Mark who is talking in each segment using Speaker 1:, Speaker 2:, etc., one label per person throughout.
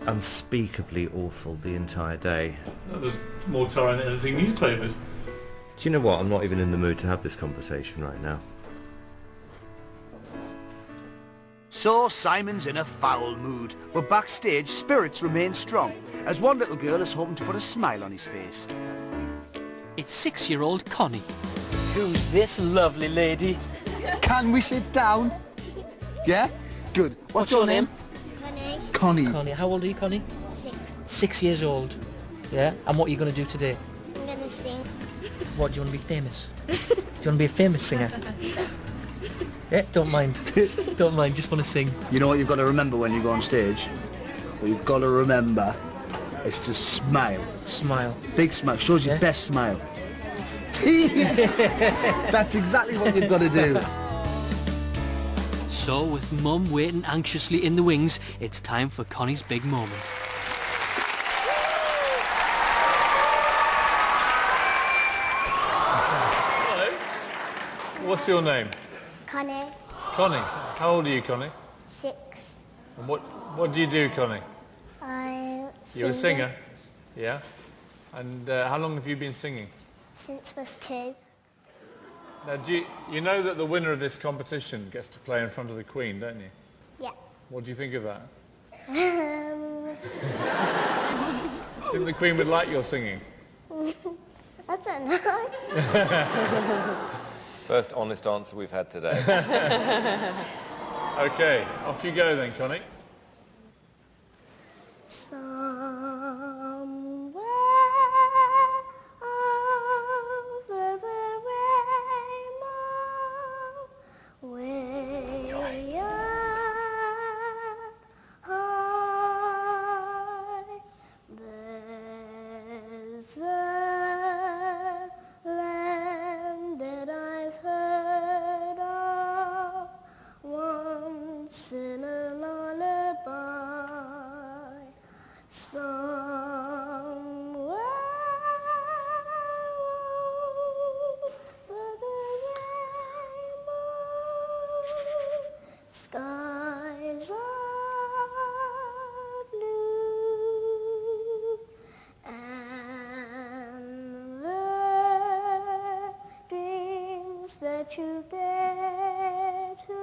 Speaker 1: unspeakably awful the entire day.
Speaker 2: That was more tiring than anything newspapers.
Speaker 1: Do you know what? I'm not even in the mood to have this conversation right now.
Speaker 3: So Simon's in a foul mood, but backstage spirits remain strong, as one little girl is hoping to put a smile on his face.
Speaker 4: It's 6-year-old Connie. Who's this lovely lady?
Speaker 3: Can we sit down? Yeah? Good. What's your name?
Speaker 5: Connie.
Speaker 3: Connie.
Speaker 4: Connie, how old are you, Connie?
Speaker 5: 6.
Speaker 4: 6 years old. Yeah? And what are you going to do today?
Speaker 5: I'm gonna sing.
Speaker 4: What, do you want to be famous? Do you want to be a famous singer? Yeah, don't mind. Don't mind, just want to sing.
Speaker 3: You know what you've got to remember when you go on stage? What you've got to remember is to smile.
Speaker 4: Smile.
Speaker 3: Big smile. Shows your best smile. That's exactly what you've got to do.
Speaker 4: So, with Mum waiting anxiously in the wings, it's time for Connie's big moment.
Speaker 2: Hello. What's your name?
Speaker 5: Connie.
Speaker 2: Connie. How old are you, Connie?
Speaker 5: 6.
Speaker 2: And what do you do, Connie?
Speaker 5: I'm
Speaker 2: You're a singer? Yeah. And how long have you been singing?
Speaker 5: Since I was 2.
Speaker 2: Now, you know that the winner of this competition gets to play in front of the Queen, don't you?
Speaker 5: Yeah.
Speaker 2: What do you think of that? Think the Queen would like your singing?
Speaker 5: I don't know.
Speaker 1: First honest answer we've had today.
Speaker 2: Okay, off you go then, Connie.
Speaker 5: Somewhere over the rainbow, way up high, there's a land that I've heard of once in a lullaby. Somewhere over the rainbow, skies are blue, and the dreams that you dare to,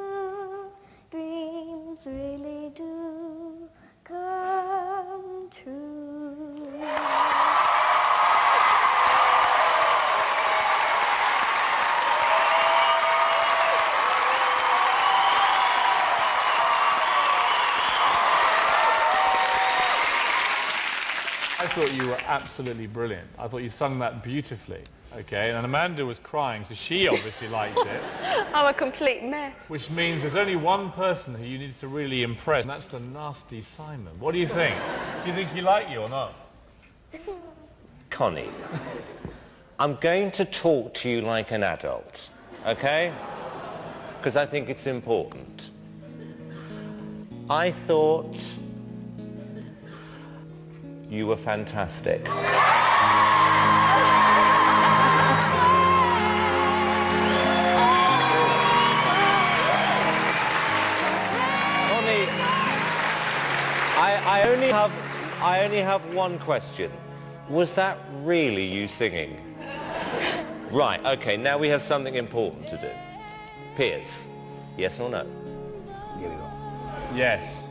Speaker 5: dreams really do come true.
Speaker 2: I thought you were absolutely brilliant. I thought you sung that beautifully. Okay, and Amanda was crying, so she obviously liked it.
Speaker 6: I'm a complete mess.
Speaker 2: Which means there's only one person who you need to really impress, and that's the nasty Simon. What do you think? Do you think he liked you or not?
Speaker 1: Connie, I'm going to talk to you like an adult, okay? Because I think it's important. I thought you were fantastic. Connie, I only have one question. Was that really you singing? Right, okay, now we have something important to do. Piers, yes or no?
Speaker 3: Here we go.
Speaker 2: Yes.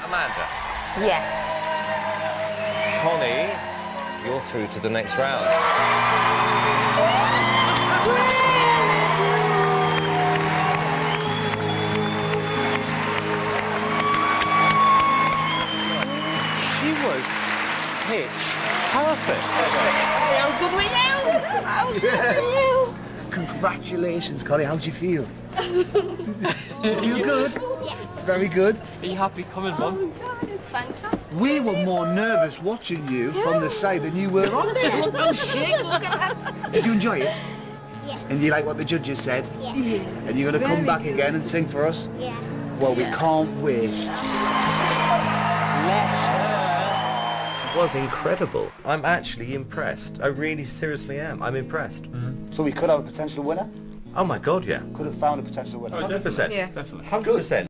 Speaker 1: Amanda.
Speaker 6: Yes.
Speaker 1: Connie, you're through to the next round. She was pitch perfect.
Speaker 6: How good were you? How good were you?
Speaker 3: Congratulations, Connie. How do you feel? You feel good?
Speaker 5: Yeah.
Speaker 3: Very good.
Speaker 4: Are you happy coming, Mum?
Speaker 6: Oh, God, it's fantastic.
Speaker 3: We were more nervous watching you from the side than you were on there.
Speaker 6: I'm shaking, look at that.
Speaker 3: Did you enjoy it?
Speaker 5: Yeah.
Speaker 3: And you like what the judges said?
Speaker 5: Yeah.
Speaker 3: And you're going to come back again and sing for us?
Speaker 5: Yeah.
Speaker 3: Well, we can't wait.
Speaker 4: Bless her.
Speaker 1: It was incredible. I'm actually impressed. I really seriously am. I'm impressed.
Speaker 3: So we could have a potential winner?
Speaker 1: Oh my God, yeah.
Speaker 3: Could have found a potential winner.
Speaker 1: 100%.
Speaker 6: Yeah.
Speaker 2: Definitely.
Speaker 1: 100%.